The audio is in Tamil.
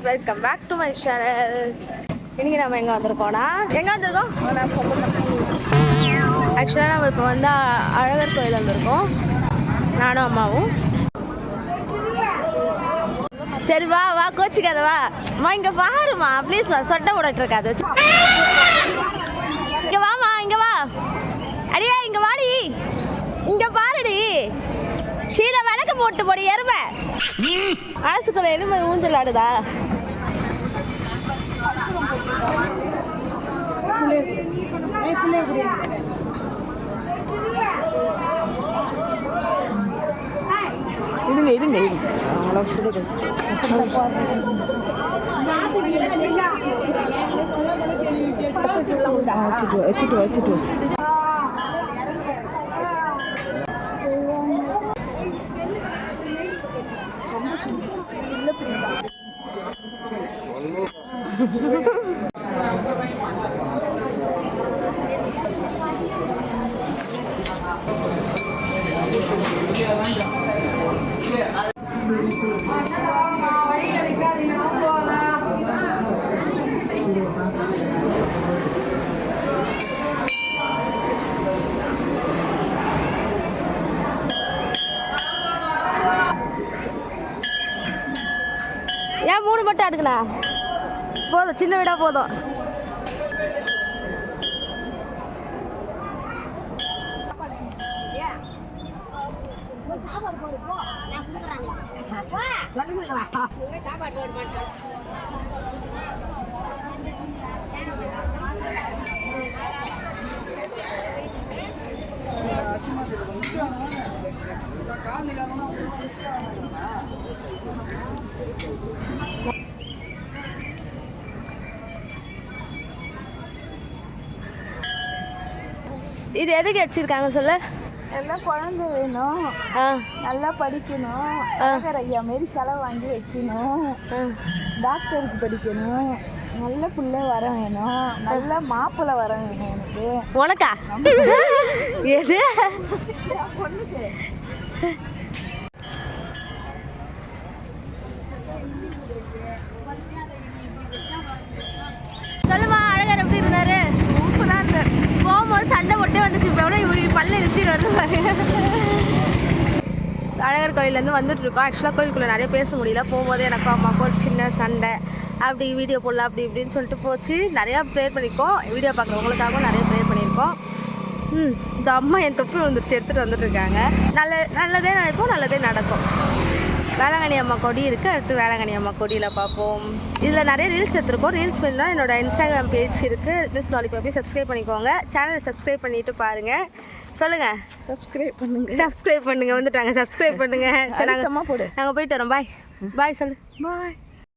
Welcome back to my channel. இன்னைக்கு நம்ம எங்கே வந்திருக்கோம்? ஆக்சுவலாக நம்ம இப்போ வந்து அழகர் கோயில் வந்திருக்கோம், நானும் அம்மாவும். சரி வா வா, கோச்சிக்காத வா. அம்மா இங்கே பாருமா, ப்ளீஸ் வா, சொட்டை போடட்டு இருக்காது. இங்கே வாமா, இங்கே வா. அடியே இங்கே வாடி, இங்கே பாருடி. ஷீலை விளக்கு போட்டு போடி எருமை. அரசுக்குள்ள எருமை ஊஞ்சல் ஆடுதா? இருங்க இருங்க இருங்க, அவ்வளோ சுடுது. வச்சுட்டு வச்சுட்டு ஏன் 3 மட்டும் அடுக்கலாம்? போதும், சின்ன வீடா போதும். இது எதுக்கு வச்சிருக்காங்க சொல்லு? எல்லாம் குழந்தை வேணும், நல்லா படிக்கணும், ஐயா மாரி செலவு வாங்கி வைக்கணும், டாக்டருக்கு படிக்கணும், நல்ல பிள்ளை வர வேணும், நல்ல மாப்பிள்ளை வர வேணும். எனக்கு உனக்கா? எது பொண்ணுக்கு? சொல்லுமா, அழகர் எப்படி இருந்தாரு? சூப்பராக இருந்தார். போகும்போது சண்டை போட்டே வந்துச்சு. இப்போ எவ்வளோ இவங்க பல்ல இடிச்சிட்டு வந்து அழகர் கோயிலேருந்து வந்துட்டுருக்கோம். ஆக்சுவலாக கோயிலுக்குள்ளே நிறைய பேச முடியல. போகும்போது எனக்கும் அம்மாவுக்கும் ஒரு சின்ன சண்டை, அப்படி வீடியோ போடலாம் அப்படி இப்படின்னு சொல்லிட்டு போச்சு. நிறையா ப்ரேயர் பண்ணியிருக்கோம், வீடியோ பார்க்குறவங்களுக்காகவும் நிறைய ப்ரேயர் பண்ணியிருக்கோம். இந்த அம்மா என் தொப்பி வந்துருச்சு, எடுத்துகிட்டு வந்துட்டுருக்காங்க. நல்லதே நினைப்போம், நல்லதே நடக்கும். வேளாங்கண்ணி அம்மா கொடி இருக்குது, அடுத்து வேளாங்கண்ணி அம்மா கொடியில் பார்ப்போம். இதில் நிறைய ரீல்ஸ் எடுத்துருக்கோம். ரீல்ஸ் பண்ணால் என்னோட இன்ஸ்டாகிராம் பேஜ் இருக்குது, மிஸ் லாலிபாப்பை சப்ஸ்கிரைப் பண்ணிக்கோங்க. சேனலை சப்ஸ்கிரைப் பண்ணிவிட்டு பாருங்கள். சொல்லுங்கள், சப்ஸ்கிரைப் பண்ணுங்கள். வந்துட்டாங்க, சப்ஸ்கிரைப் பண்ணுங்கள். சரி, போடு. நாங்கள் போயிட்டு வரோம். பாய் பாய் சொல்லு. பாய்.